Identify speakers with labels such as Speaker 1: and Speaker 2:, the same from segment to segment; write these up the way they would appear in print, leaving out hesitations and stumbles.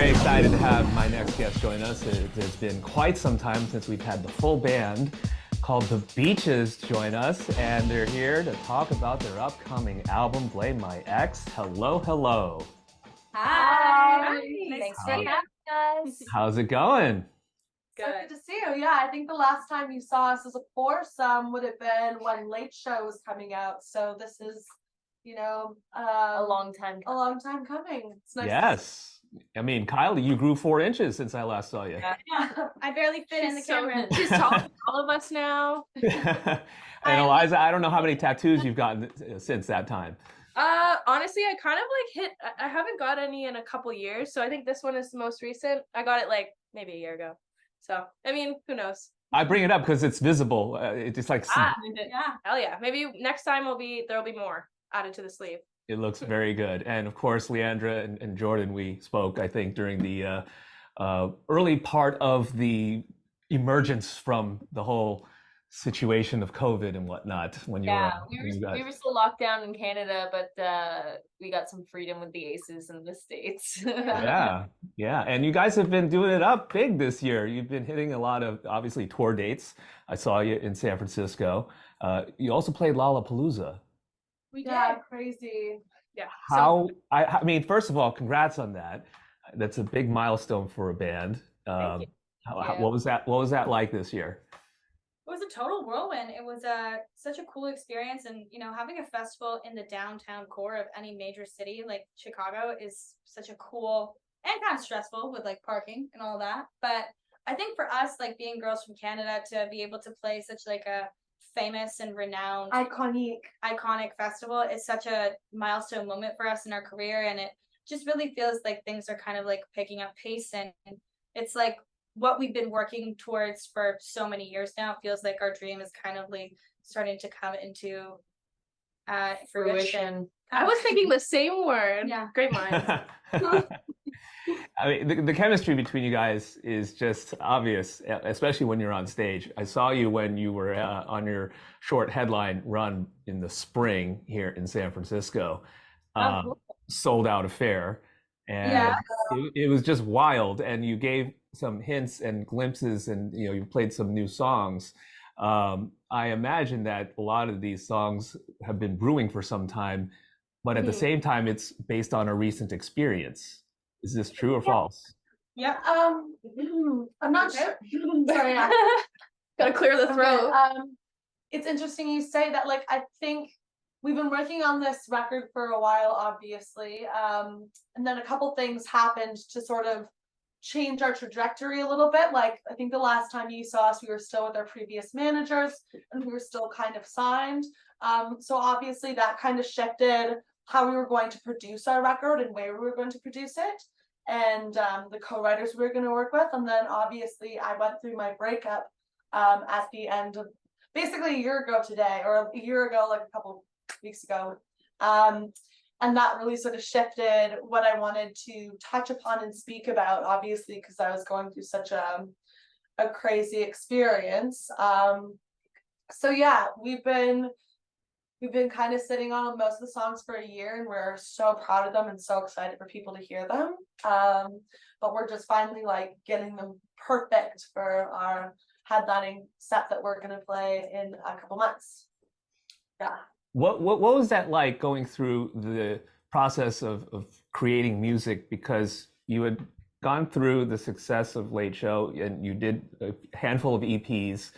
Speaker 1: very excited to have my next guest join us. It has been quite some time since we've had the full band called The Beaches join us, and they're here to talk about their upcoming album, Blame My Ex. Hello, hello.
Speaker 2: Hi.
Speaker 3: Thanks for having us.
Speaker 1: How's it going?
Speaker 2: Good to see you. Yeah, I think the last time you saw us as a foursome would have been when Late Show was coming out. So this is,
Speaker 3: A long time.
Speaker 2: a long time coming. It's nice.
Speaker 1: Yes. I mean, Kylie, you grew 4 inches since I last saw you.
Speaker 3: Yeah. I barely fit in the camera.
Speaker 4: She's taller than all of us now.
Speaker 1: And Eliza, I don't know how many tattoos you've gotten since that time.
Speaker 4: Honestly, I kind of I haven't got any in a couple years, so I think this one is the most recent. I got it like maybe a year ago. So, I mean, who knows?
Speaker 1: I bring it up because it's visible. It's just like,
Speaker 4: Yeah,
Speaker 3: Oh,
Speaker 4: hell yeah. Maybe next time there'll be more added to the sleeve.
Speaker 1: it looks very good. And of course, Leandra and Jordan, we spoke, I think, during the early part of the emergence from the whole situation of COVID and whatnot. When you
Speaker 3: we were still locked down in Canada, but we got some freedom with the Aces in the States.
Speaker 1: yeah. And you guys have been doing it up big this year. You've been hitting a lot of, obviously, tour dates. I saw you in San Francisco. You also played Lollapalooza.
Speaker 3: We did.
Speaker 2: Yeah, crazy.
Speaker 4: Yeah.
Speaker 1: I mean, first of all, congrats on that. That's a big milestone for a band.
Speaker 3: Thank you.
Speaker 1: What was that like this year?
Speaker 5: It was a total whirlwind. It was such a cool experience, and having a festival in the downtown core of any major city like Chicago is such a cool and kind of stressful with like parking and all that. But I think for us, like being girls from Canada, to be able to play such like a famous and renowned iconic festival is such a milestone moment for us in our career, and it just really feels like things are kind of like picking up pace, and it's like what we've been working towards for so many years now. It feels like our dream is kind of like starting to come into fruition.
Speaker 4: I was thinking the same word.
Speaker 5: Yeah.
Speaker 4: Great minds.
Speaker 1: I mean, the chemistry between you guys is just obvious, especially when you're on stage. I saw you when you were on your short headline run in the spring here in San Francisco.
Speaker 5: Cool.
Speaker 1: Sold out affair. And it was just wild. And you gave some hints and glimpses, and you played some new songs. I imagine that a lot of these songs have been brewing for some time, but at the same time, it's based on a recent experience. Is this true or false?
Speaker 5: Yeah.
Speaker 2: I'm not sure. Sorry.
Speaker 4: Gotta clear the throat.
Speaker 2: It's interesting you say that. Like, I think we've been working on this record for a while, obviously. And then a couple things happened to sort of change our trajectory a little bit. Like, I think the last time you saw us, we were still with our previous managers and we were still kind of signed. So obviously that kind of shifted how we were going to produce our record and where we were going to produce it, and the co-writers we were going to work with. And then obviously I went through my breakup at the end of basically a year ago today, or a year ago, like a couple weeks ago. And that really sort of shifted what I wanted to touch upon and speak about, obviously, because I was going through such a crazy experience. So yeah, we've been kind of sitting on most of the songs for a year, and we're so proud of them and so excited for people to hear them. But we're just finally like getting them perfect for our headlining set that we're going to play in a couple months. Yeah.
Speaker 1: What was that like, going through the process of creating music? Because you had gone through the success of Late Show and you did a handful of EPs.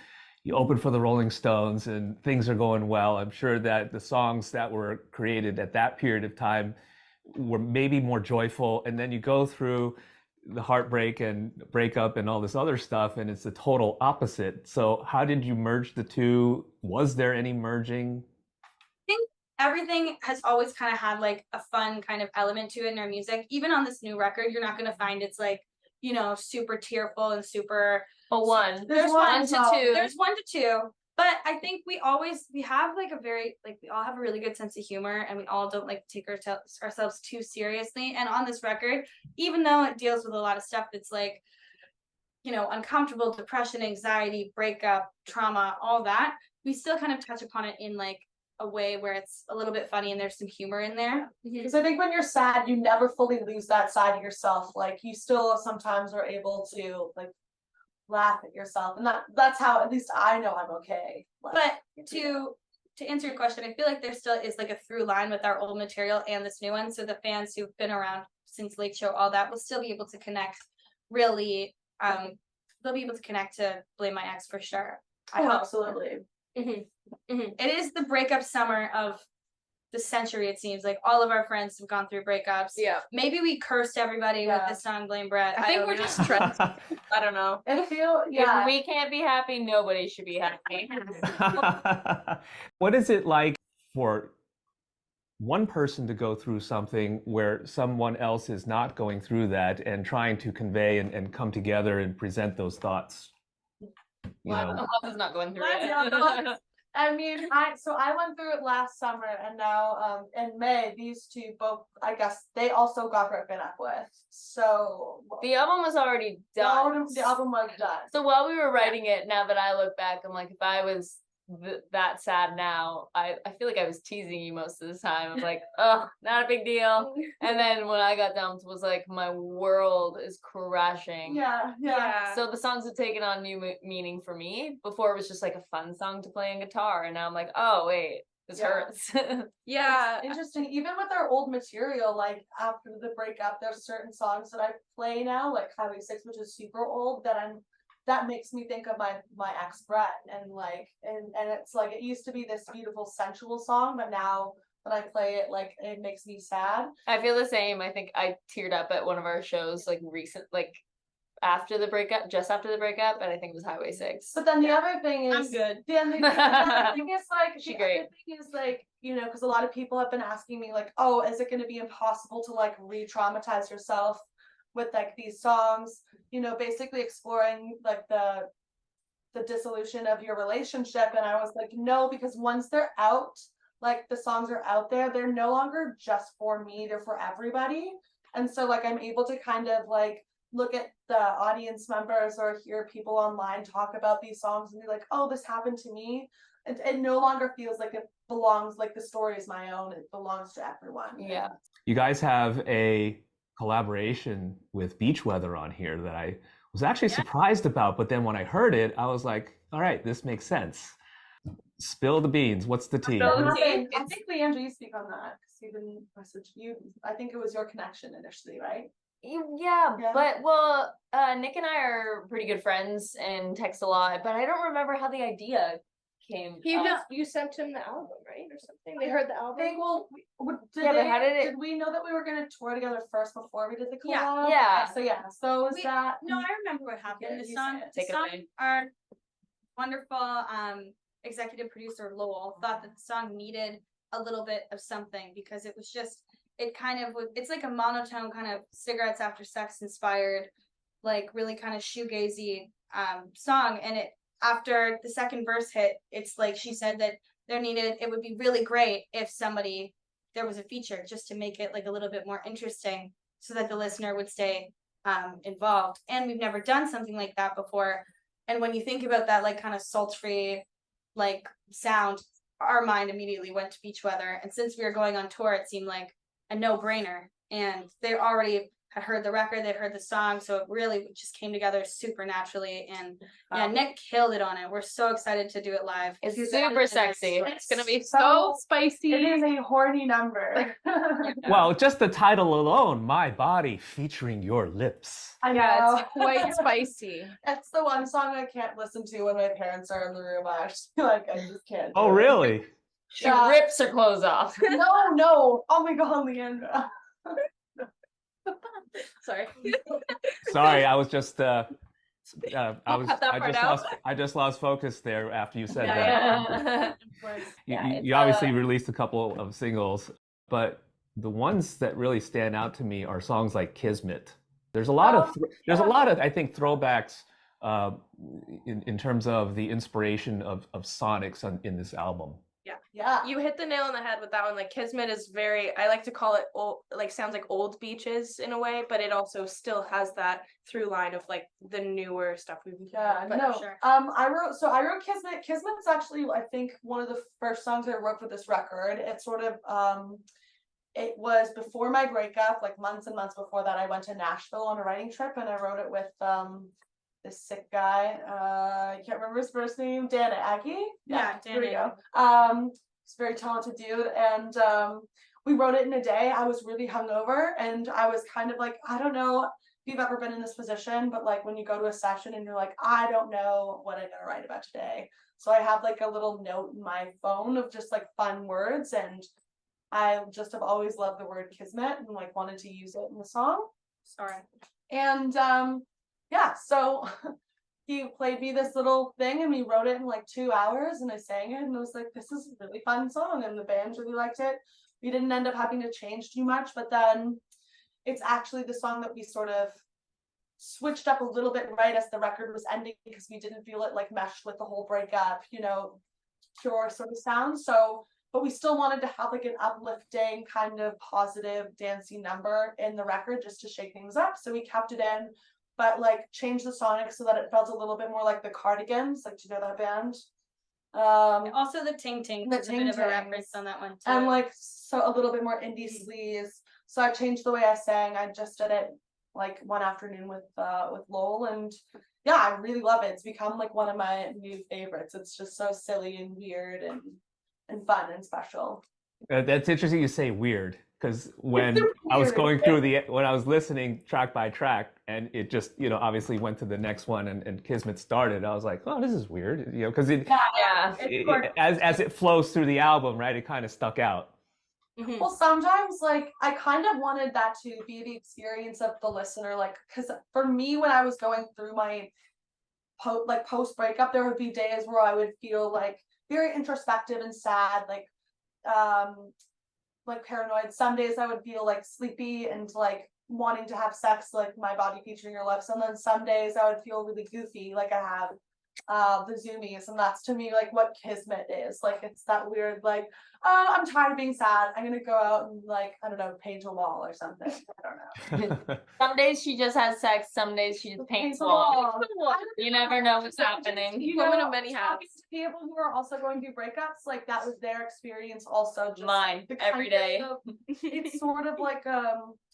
Speaker 1: You opened for the Rolling Stones and things are going well. I'm sure that the songs that were created at that period of time were maybe more joyful. And then you go through the heartbreak and breakup and all this other stuff, and it's the total opposite. So how did you merge the two? Was there any merging?
Speaker 5: Everything has always kind of had like a fun kind of element to it in our music. Even on this new record, you're not going to find it's like, super tearful and super.
Speaker 3: There's one to two.
Speaker 5: There's 1 to 2. But I think we have like we all have a really good sense of humor, and we all don't like take ourselves too seriously. And on this record, even though it deals with a lot of stuff that's like, uncomfortable, depression, anxiety, breakup, trauma, all that, we still kind of touch upon it in like a way where it's a little bit funny and there's some humor in there.
Speaker 2: Because I think when you're sad, you never fully lose that side of yourself. Like you still sometimes are able to like laugh at yourself, and that's how at least I know I'm okay. Like,
Speaker 5: But to answer your question, I feel like there still is like a through line with our old material and this new one. So the fans who've been around since Late Show, all that, will still be able to connect. Really, they'll be able to connect to Blame My Ex for sure. I hope.
Speaker 2: absolutely.
Speaker 5: It is the breakup summer of the century, it seems. Like all of our friends have gone through breakups.
Speaker 4: Yeah.
Speaker 5: Maybe we cursed everybody with the song Blame Brett.
Speaker 4: I think
Speaker 5: don't
Speaker 4: we're
Speaker 5: know.
Speaker 4: just stressed. I don't know.
Speaker 2: If
Speaker 3: If we can't be happy, nobody should be happy.
Speaker 1: What is it like for one person to go through something where someone else is not going through that and trying to convey and come together and present those thoughts? You know,
Speaker 3: Love is not going through
Speaker 2: Well,
Speaker 3: it.
Speaker 2: I mean, I went through it last summer, and now in May, these two both, I guess, they also got broken up with. So
Speaker 3: The album was already
Speaker 2: the
Speaker 3: done.
Speaker 2: album was done.
Speaker 3: So while we were writing it, now that I look back, I'm like, if I was that sad now, I feel like I was teasing you most of the time. I'm like, oh, not a big deal. And then when I got dumped, it was like my world is crashing.
Speaker 2: Yeah.
Speaker 3: So the songs have taken on new meaning for me. Before it was just like a fun song to play on guitar, and now I'm like, oh wait, this
Speaker 2: Yeah.
Speaker 3: hurts.
Speaker 4: Yeah.
Speaker 2: It's interesting. Even with our old material, like after the breakup, there's certain songs that I play now, like Highway 6, which is super old, that makes me think of my ex Brett, and like and it's like it used to be this beautiful sensual song, but now when I play it, like it makes me sad.
Speaker 3: I feel the same. I think I teared up at one of our shows like after the breakup, just after the breakup, and I think it was Highway 6.
Speaker 2: But then the other thing
Speaker 5: I'm
Speaker 2: is
Speaker 5: good.
Speaker 2: the other thing is like
Speaker 3: She
Speaker 2: the
Speaker 3: great.
Speaker 2: other thing is like, you know, because a lot of people have been asking me like, oh, is it going to be impossible to like re-traumatize yourself with like these songs, you know, basically exploring like the dissolution of your relationship. And I was like, no, because once they're out, like the songs are out there, they're no longer just for me, they're for everybody. And so like I'm able to kind of like look at the audience members or hear people online talk about these songs and be like, oh, this happened to me. It no longer feels like it belongs, like the story is my own, it belongs to everyone.
Speaker 3: Yeah.
Speaker 1: you guys have a collaboration with Beach Weather on here that I was actually surprised about, but then when I heard it, I was like, all right, this makes sense. Spill the beans. What's the tea?
Speaker 2: I think Leandra, you speak on that because you didn't message you. I think it was your connection initially, right?
Speaker 3: Yeah,
Speaker 2: Yeah.
Speaker 3: but Nick and I are pretty good friends and text a lot, but I don't remember how the idea came.
Speaker 4: You sent him the album, right, or something? They heard the
Speaker 2: I
Speaker 4: album.
Speaker 2: think, well,
Speaker 3: Yeah, but how did it-
Speaker 2: did we know that we were going to tour together first before we did the
Speaker 5: Yeah.
Speaker 2: collab?
Speaker 3: Yeah.
Speaker 2: So was
Speaker 5: We-
Speaker 2: that?
Speaker 5: No, I remember what happened.
Speaker 2: Yeah,
Speaker 5: The
Speaker 2: you
Speaker 5: song,
Speaker 2: say it.
Speaker 5: the
Speaker 3: Take it
Speaker 5: song,
Speaker 3: away.
Speaker 5: our wonderful executive producer Lowell thought that the song needed a little bit of something because it was just, it kind of was, it's like a monotone kind of cigarettes after sex inspired, like really kind of shoegazy song. And it, after the second verse hit, it's like she said that it would be really great if there was a feature just to make it like a little bit more interesting so that the listener would stay involved. And we've never done something like that before. And when you think about that, like kind of sultry, like sound, our mind immediately went to Beach Weather. And since we were going on tour, it seemed like a no-brainer. And they already had heard the record, they heard the song, so it really just came together super naturally. And yeah, Nick killed it on it. We're so excited to do it live.
Speaker 3: It's super sexy.
Speaker 4: It's gonna be so spicy.
Speaker 2: It is a horny number.
Speaker 1: Well, just the title alone, My Body Featuring Your Lips.
Speaker 2: I know.
Speaker 4: Yeah, it's quite spicy.
Speaker 2: That's the one song I can't listen to when my parents are in the room. I just feel like I just can't.
Speaker 1: Oh,
Speaker 2: do it.
Speaker 1: really?
Speaker 3: She
Speaker 2: Yeah.
Speaker 3: rips her clothes off.
Speaker 2: No. Oh my god, Leandra.
Speaker 4: Sorry.
Speaker 1: Sorry, I was just
Speaker 4: I'll cut that part out.
Speaker 1: I just lost focus there after you said that.
Speaker 3: Yeah.
Speaker 1: You obviously released a couple of singles, but the ones that really stand out to me are songs like Kismet. There's a lot of I think throwbacks in terms of the inspiration of sonics in this album.
Speaker 2: Yeah.
Speaker 4: You hit the nail on the head with that one. Like Kismet is I like to call it old, like sounds like old beaches in a way, but it also still has that through line of like the newer stuff we've been
Speaker 2: Yeah,
Speaker 4: but
Speaker 2: no.
Speaker 5: sure.
Speaker 2: I wrote Kismet. Kismet's actually, I think, one of the first songs I wrote for this record. It's sort of it was before my breakup, like months and months before that. I went to Nashville on a writing trip, and I wrote it with this sick guy. I can't remember his first name. Dan Aggie.
Speaker 5: Yeah,
Speaker 2: there we
Speaker 5: Dan
Speaker 2: go. He's a very talented dude, and we wrote it in a day. I was really hungover, and I was kind of like, I don't know if you've ever been in this position, but like when you go to a session and you're like, I don't know what I'm gonna write about today. So I have like a little note in my phone of just like fun words, and I just have always loved the word Kismet and like wanted to use it in the song.
Speaker 5: Sorry.
Speaker 2: And yeah, so he played me this little thing and we wrote it in like 2 hours, and I sang it, and it was like, this is a really fun song, and the band really liked it. We didn't end up having to change too much, but then it's actually the song that we sort of switched up a little bit right as the record was ending, because we didn't feel it like meshed with the whole breakup, pure sort of sound. So, but we still wanted to have like an uplifting kind of positive dancey number in the record just to shake things up. So we kept it in, but like changed the sonic so that it felt a little bit more like the Cardigans. Like, do you know that band?
Speaker 5: Also the Ting Ting.
Speaker 2: The
Speaker 5: There's a bit of a
Speaker 2: Ting
Speaker 5: reference on that one too.
Speaker 2: and like so a little bit more indie sleaze. So I changed the way I sang. I just did it like one afternoon with Lowell, and yeah, I really love it. It's become like one of my new favorites. It's just so silly and weird and fun and special.
Speaker 1: That's interesting you say weird, because when I was
Speaker 2: Weird.
Speaker 1: going through when I was listening track by track, and it just, obviously went to the next one, and Kismet started, I was like, oh, this is weird, because
Speaker 3: Yeah.
Speaker 1: as it flows through the album, right, it kind of stuck out.
Speaker 4: Mhm.
Speaker 2: Well, sometimes like I kind of wanted that to be the experience of the listener, like, because for me, when I was going through my post breakup, there would be days where I would feel like very introspective and sad, like paranoid. Some days I would feel like sleepy and like wanting to have sex, like my body featuring your lips, and then some days I would feel really goofy, like I have the zoomies, and that's to me like what Kismet is. Like, it's that weird, like, oh, I'm tired of being sad, I'm gonna go out and like, I don't know, paint a wall or something. I don't know.
Speaker 3: Some days she just has sex, some days she just paints
Speaker 2: Paint a
Speaker 3: walls.
Speaker 2: wall.
Speaker 3: You never know what's happening.
Speaker 4: Woman of many
Speaker 2: talking
Speaker 4: hats.
Speaker 2: to people who are also going through breakups, like that was their experience also. Just
Speaker 3: Mine,
Speaker 2: the
Speaker 3: every
Speaker 2: kind
Speaker 3: day.
Speaker 2: it's sort of like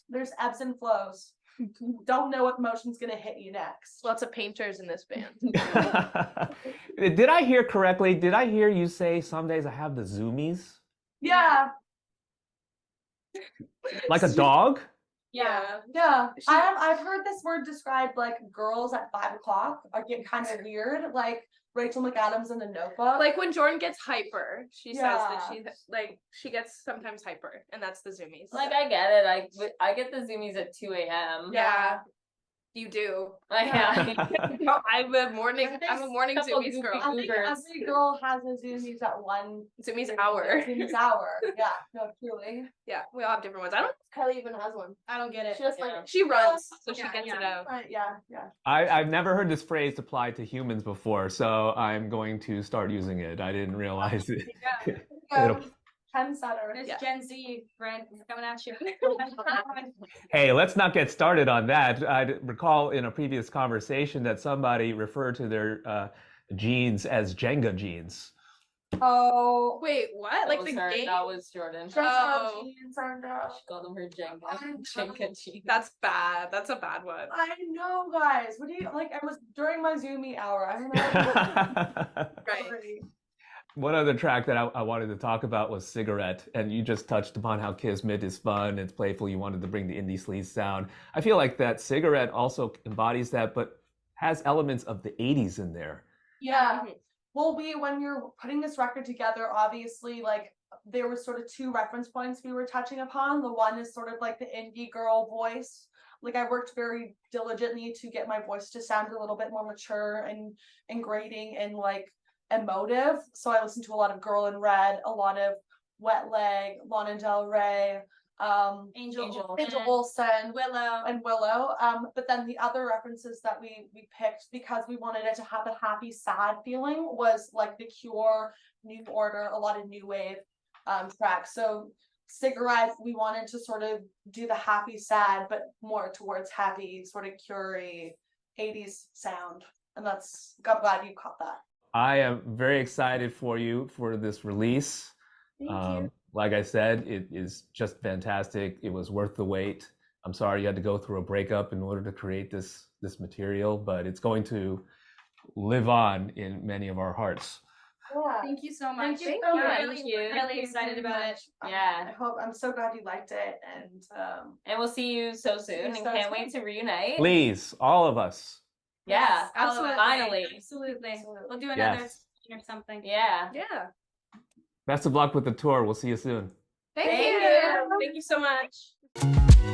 Speaker 2: there's ebbs and flows. You don't know what emotion's gonna hit you next.
Speaker 4: Lots of painters in this band.
Speaker 1: Did I hear correctly? Did I hear you say some days I have the zoomies?
Speaker 2: Yeah,
Speaker 1: Like a dog?
Speaker 5: Yeah.
Speaker 2: yeah.
Speaker 4: She-
Speaker 2: I've heard this word described, like girls at 5 o'clock are getting kind of weird, like Rachel McAdams in The Notebook.
Speaker 4: Like when Jordan gets hyper, she says that
Speaker 2: Yeah.
Speaker 4: she gets sometimes hyper, and that's the zoomies.
Speaker 3: Like, I get it. I get the zoomies at 2 a.m.
Speaker 4: yeah, you do.
Speaker 3: Yeah.
Speaker 4: I'm a morning
Speaker 3: Couple
Speaker 4: zoomies
Speaker 3: goofy
Speaker 4: girl.
Speaker 2: I think
Speaker 3: Goobers.
Speaker 2: every girl has a zoomies at one
Speaker 4: Zoomies hour.
Speaker 2: Zoomies hour. Yeah, no, truly.
Speaker 4: Yeah, we all have different ones. I don't know if Kelly even has one.
Speaker 5: I don't get it.
Speaker 4: She just
Speaker 3: Yeah.
Speaker 4: like she runs, so she
Speaker 5: Yeah,
Speaker 4: gets
Speaker 5: yeah.
Speaker 4: it out.
Speaker 2: Right, yeah.
Speaker 1: I've never heard this phrase applied to humans before, so I'm going to start using it. I didn't realize it. It'll-
Speaker 2: Trendsetter.
Speaker 5: This
Speaker 4: Yeah.
Speaker 5: Gen Z brand is coming at you.
Speaker 1: Hey, let's not get started on that. I recall in a previous conversation that somebody referred to their jeans as Jenga jeans.
Speaker 2: Oh,
Speaker 4: Wait, what?
Speaker 3: That
Speaker 4: Like
Speaker 3: was
Speaker 4: the
Speaker 3: her.
Speaker 4: game?
Speaker 3: That was Jordan. She
Speaker 4: Oh.
Speaker 2: jeans are no.
Speaker 3: called them her Jenga.
Speaker 2: I know.
Speaker 3: Jenga jeans.
Speaker 4: That's bad. That's a bad one.
Speaker 2: I know, guys. What do you like? I was during my Zoomie hour. I don't know.
Speaker 4: Right.
Speaker 1: One other track that I wanted to talk about was Cigarette, and you just touched upon how Kismet is fun, it's playful, you wanted to bring the indie sleaze sound. I feel like that Cigarette also embodies that, but has elements of the 80s in there.
Speaker 2: Yeah. Well, when you're putting this record together, obviously, like there were sort of 2 reference points we were touching upon. The one is sort of like the indie girl voice. Like, I worked very diligently to get my voice to sound a little bit more mature and grating and like emotive. So I listened to a lot of Girl in Red, a lot of Wet Leg, Lana Del Rey,
Speaker 5: Angel
Speaker 2: Angel
Speaker 5: Olsen,
Speaker 2: Olsen,
Speaker 5: Willow.
Speaker 2: and Willow. But then the other references that we picked because we wanted it to have a happy, sad feeling was like The Cure, New Order, a lot of new wave tracks. So Cigarette, we wanted to sort of do the happy, sad, but more towards happy, sort of Cure-y 80s sound. And that's, I'm glad you caught that.
Speaker 1: I am very excited for you for this release.
Speaker 4: Thank you.
Speaker 1: Like I said, it is just fantastic. It was worth the wait. I'm sorry you had to go through a breakup in order to create this material, but it's going to live on in many of our hearts.
Speaker 2: Yeah.
Speaker 5: Thank you so much.
Speaker 2: Thank you
Speaker 3: Thank
Speaker 2: so
Speaker 3: you.
Speaker 2: much.
Speaker 3: Thank you.
Speaker 5: Really excited about it.
Speaker 3: Yeah.
Speaker 2: I'm so glad you liked it, and
Speaker 3: And we'll see you so soon and
Speaker 2: so
Speaker 3: can't
Speaker 2: soon.
Speaker 3: wait to reunite.
Speaker 1: Please, all of us.
Speaker 3: Yeah,
Speaker 5: Yes, absolutely.
Speaker 3: finally.
Speaker 5: Absolutely. We'll do another
Speaker 1: Yes.
Speaker 5: or something.
Speaker 3: Yeah.
Speaker 4: Yeah.
Speaker 1: Best of luck with the tour. We'll see you soon.
Speaker 3: Thank you.
Speaker 4: Thank you so much.